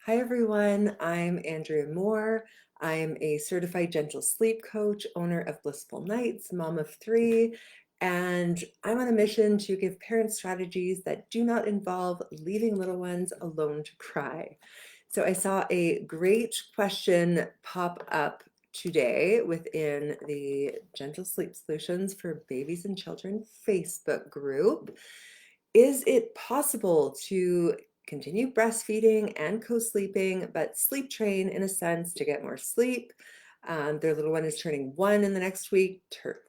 Hi everyone, I'm Andrea Moore. I'm a certified gentle sleep coach, owner of Blissful Nights, mom of three, and I'm on a mission to give parents strategies that do not involve leaving little ones alone to cry. So I saw a great question pop up today within the Gentle Sleep Solutions for Babies and Children Facebook group. Is it possible to continue breastfeeding and co-sleeping, but sleep train in a sense to get more sleep? Their little one is turning 1 in the next week,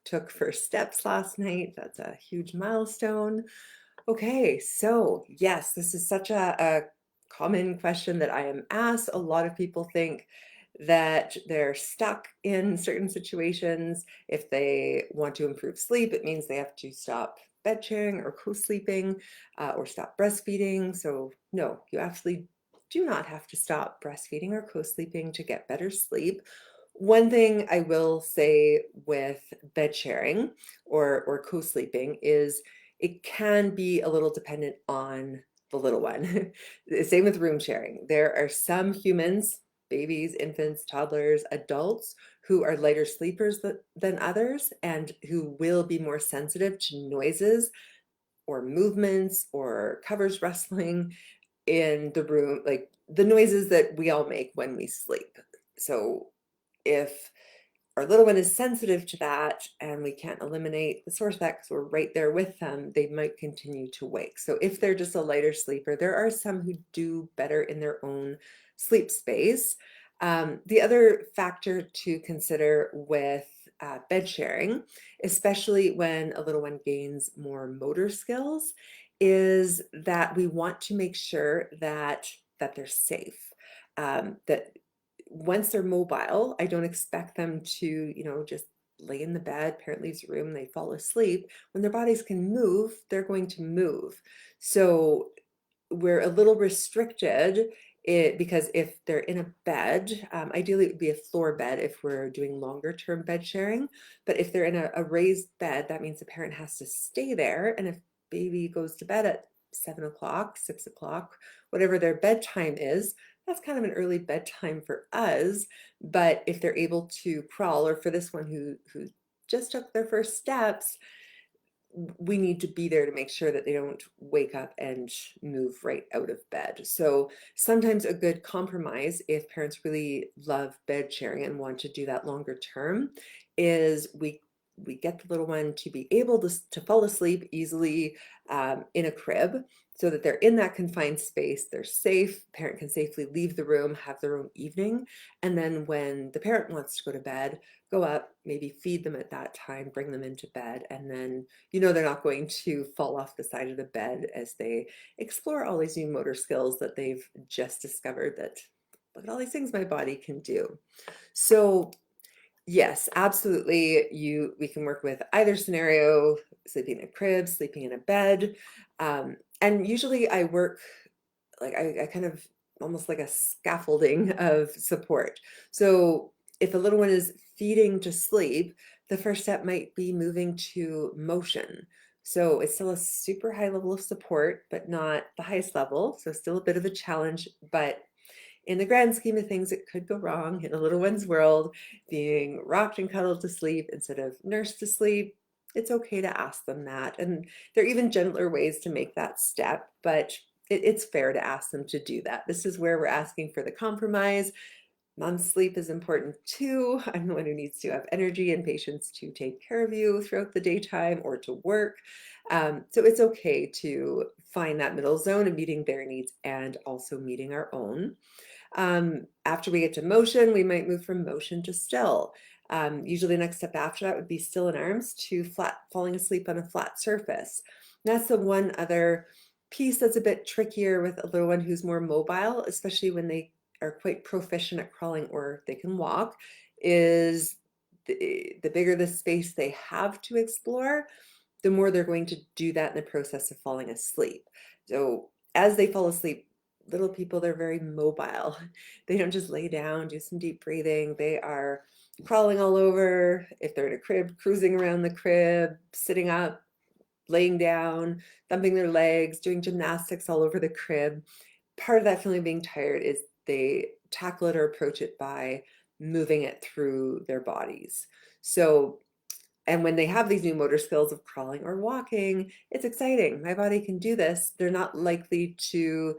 took first steps last night. That's a huge milestone. Okay, so yes, this is such a common question that I am asked. A lot of people think that they're stuck in certain situations. If they want to improve sleep, it means they have to stop bed sharing or co-sleeping or stop breastfeeding. So no, you absolutely do not have to stop breastfeeding or co-sleeping to get better sleep. One thing I will say with bed sharing or co-sleeping is it can be a little dependent on the little one. Same with room sharing. There are some humans, babies, infants, toddlers, adults, who are lighter sleepers than others and who will be more sensitive to noises or movements or covers rustling in the room, like the noises that we all make when we sleep. So if our little one is sensitive to that and we can't eliminate the source of that because we're right there with them, they might continue to wake. So if they're just a lighter sleeper, there are some who do better in their own sleep space. The other factor to consider with bed sharing, especially when a little one gains more motor skills, is that we want to make sure that they're safe. That once they're mobile, I don't expect them to, just lay in the bed, parent leaves the room, they fall asleep. When their bodies can move, they're going to move. So we're a little restricted because if they're in a bed, ideally it would be a floor bed if we're doing longer term bed sharing. But if they're in a raised bed, that means the parent has to stay there. And if baby goes to bed at 7 o'clock, 6 o'clock, whatever their bedtime is, that's kind of an early bedtime for us. But if they're able to crawl, or for this one who just took their first steps, we need to be there to make sure that they don't wake up and move right out of bed. So sometimes a good compromise, if parents really love bed sharing and want to do that longer term, is we get the little one to be able to fall asleep easily in a crib so that they're in that confined space, they're safe, parent can safely leave the room, have their own evening, and then when the parent wants to go to bed, go up, maybe feed them at that time, bring them into bed, and then they're not going to fall off the side of the bed as they explore all these new motor skills that they've just discovered that, look at all these things my body can do. So yes, absolutely. We can work with either scenario, sleeping in a crib, sleeping in a bed. And usually I work like I kind of almost like a scaffolding of support. So if a little one is feeding to sleep, the first step might be moving to motion. So it's still a super high level of support, but not the highest level. So still a bit of a challenge, but in the grand scheme of things, it could go wrong in a little one's world, being rocked and cuddled to sleep instead of nursed to sleep. It's okay to ask them that. And there are even gentler ways to make that step, but it's fair to ask them to do that. This is where we're asking for the compromise. Mom's sleep is important too. I'm the one who needs to have energy and patience to take care of you throughout the daytime or to work. So it's okay to find that middle zone of meeting their needs and also meeting our own. After we get to motion, we might move from motion to still. Usually the next step after that would be still in arms to falling asleep on a flat surface. And that's the one other piece that's a bit trickier with a little one who's more mobile, especially when they are quite proficient at crawling or they can walk, is the bigger the space they have to explore, the more they're going to do that in the process of falling asleep. So as they fall asleep, little people, they're very mobile. They don't just lay down, do some deep breathing. They are crawling all over. If they're in a crib, cruising around the crib, sitting up, laying down, thumping their legs, doing gymnastics all over the crib. Part of that feeling of being tired is they tackle it or approach it by moving it through their bodies. So, and when they have these new motor skills of crawling or walking, it's exciting. My body can do this. They're not likely to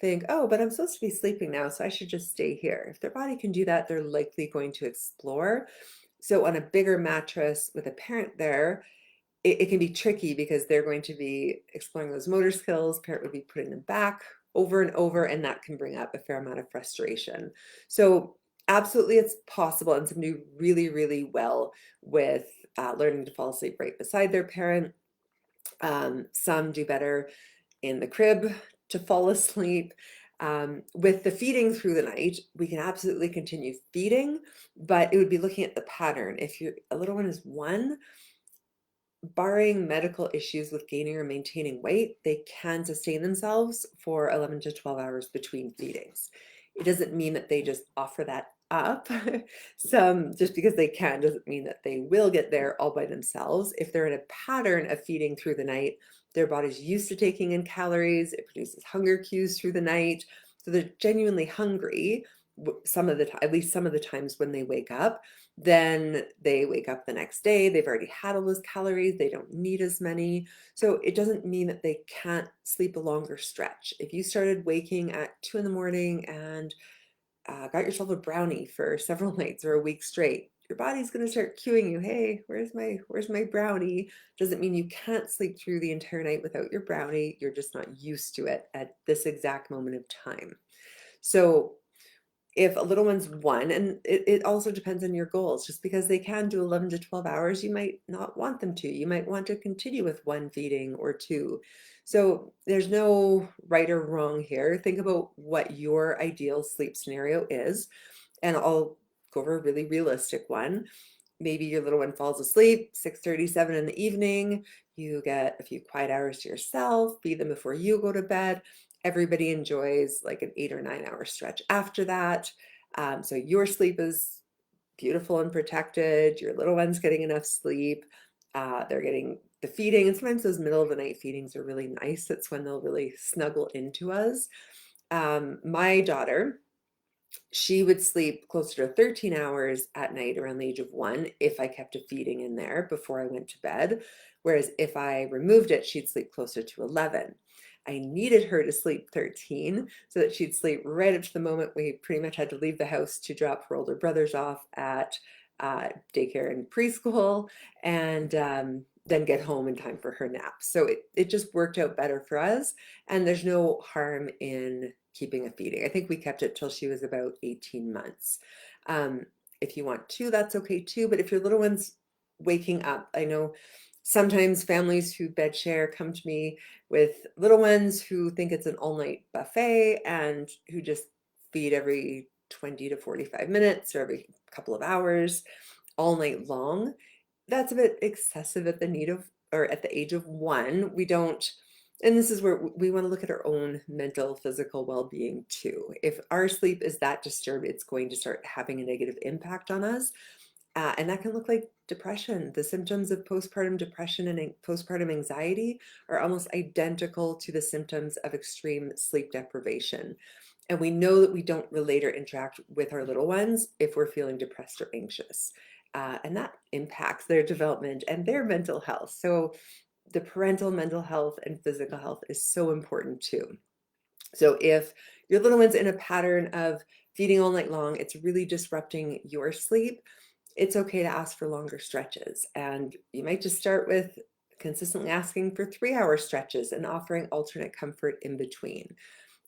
think, oh, but I'm supposed to be sleeping now, so I should just stay here. If their body can do that, they're likely going to explore. So on a bigger mattress with a parent there, it can be tricky because they're going to be exploring those motor skills. Parent would be putting them back over and over, and that can bring up a fair amount of frustration. So absolutely, it's possible, and some do really, really well with learning to fall asleep right beside their parent. Some do better in the crib to fall asleep. With the feeding through the night, we can absolutely continue feeding, but it would be looking at the pattern. If a little one is 1, barring medical issues with gaining or maintaining weight, they can sustain themselves for 11 to 12 hours between feedings. It doesn't mean that they just offer that up. Some, just because they can doesn't mean that they will get there all by themselves. If they're in a pattern of feeding through the night, their body's used to taking in calories, it produces hunger cues through the night. So they're genuinely hungry some of the time, at least some of the times when they wake up. Then they wake up the next day, they've already had all those calories, they don't need as many. So it doesn't mean that they can't sleep a longer stretch. If you started waking at 2 in the morning and got yourself a brownie for several nights or a week straight, your body's going to start cueing you, hey, where's my brownie? Doesn't mean you can't sleep through the entire night without your brownie. You're just not used to it at this exact moment of time. So if a little one's 1, and it also depends on your goals. Just because they can do 11 to 12 hours, you might not want them to. You might want to continue with 1 feeding or 2. So there's no right or wrong here. Think about what your ideal sleep scenario is, and I'll go over a really realistic one. Maybe your little one falls asleep 6:37 in the evening. You get a few quiet hours to yourself, feed them before you go to bed. Everybody enjoys like an 8 or 9 hour stretch after that. So your sleep is beautiful and protected. Your little one's getting enough sleep. They're getting the feeding, and sometimes those middle of the night feedings are really nice. That's when they'll really snuggle into us. My daughter, she would sleep closer to 13 hours at night around the age of 1 if I kept a feeding in there before I went to bed. Whereas if I removed it, she'd sleep closer to 11. I needed her to sleep 13 so that she'd sleep right up to the moment we pretty much had to leave the house to drop her older brothers off at daycare and preschool, and then get home in time for her nap. So it just worked out better for us, and there's no harm in keeping a feeding. I think we kept it till she was about 18 months. Um, if you want to, that's okay too. But if your little one's waking up, I know sometimes families who bed share come to me with little ones who think it's an all-night buffet and who just feed every 20 to 45 minutes or every couple of hours all night long. That's a bit excessive at the need of, or at the age of 1. We don't, and this is where we want to look at our own mental, physical well-being too. If our sleep is that disturbed, it's going to start having a negative impact on us. And that can look like depression. The symptoms of postpartum depression and postpartum anxiety are almost identical to the symptoms of extreme sleep deprivation. And we know that we don't relate or interact with our little ones if we're feeling depressed or anxious. And that impacts their development and their mental health. So the parental mental health and physical health is so important too. So if your little one's in a pattern of feeding all night long, it's really disrupting your sleep, it's okay to ask for longer stretches. And you might just start with consistently asking for 3-hour stretches and offering alternate comfort in between.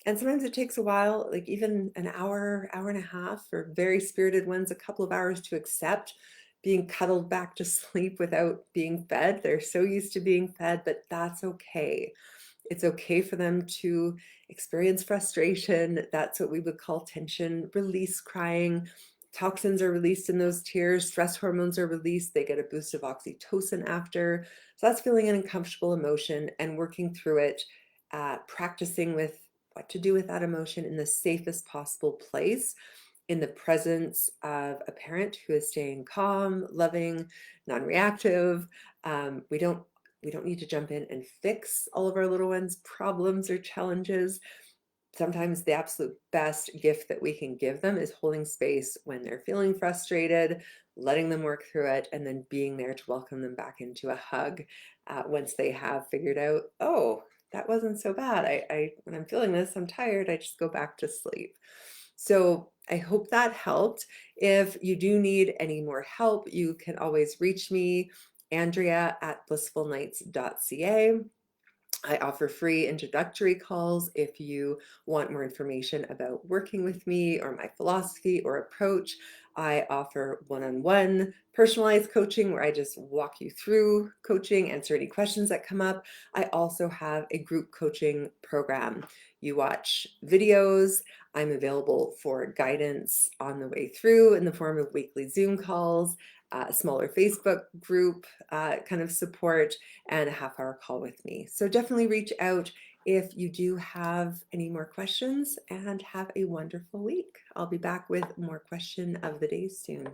And sometimes it takes a while, like even an hour, hour and a half, for very spirited ones, a couple of hours to accept being cuddled back to sleep without being fed. They're so used to being fed, but that's okay. It's okay for them to experience frustration. That's what we would call tension release crying. Toxins are released in those tears. Stress hormones are released. They get a boost of oxytocin after. So that's feeling an uncomfortable emotion and working through it, practicing with what to do with that emotion in the safest possible place, in the presence of a parent who is staying calm, loving, non-reactive. We don't need to jump in and fix all of our little ones' problems or challenges. sometimes the absolute best gift that we can give them is holding space when they're feeling frustrated, letting them work through it, and then being there to welcome them back into a hug once they have figured out, oh, that wasn't so bad. When I'm feeling this, I'm tired. I just go back to sleep. So I hope that helped. If you do need any more help, you can always reach me, Andrea at blissfulnights.ca. I offer free introductory calls if you want more information about working with me or my philosophy or approach. I offer one-on-one personalized coaching where I just walk you through coaching, answer any questions that come up. I also have a group coaching program. You watch videos. I'm available for guidance on the way through in the form of weekly Zoom calls, a smaller Facebook group kind of support, and a half-hour call with me. So definitely reach out if you do have any more questions, and have a wonderful week. I'll be back with more question of the day soon.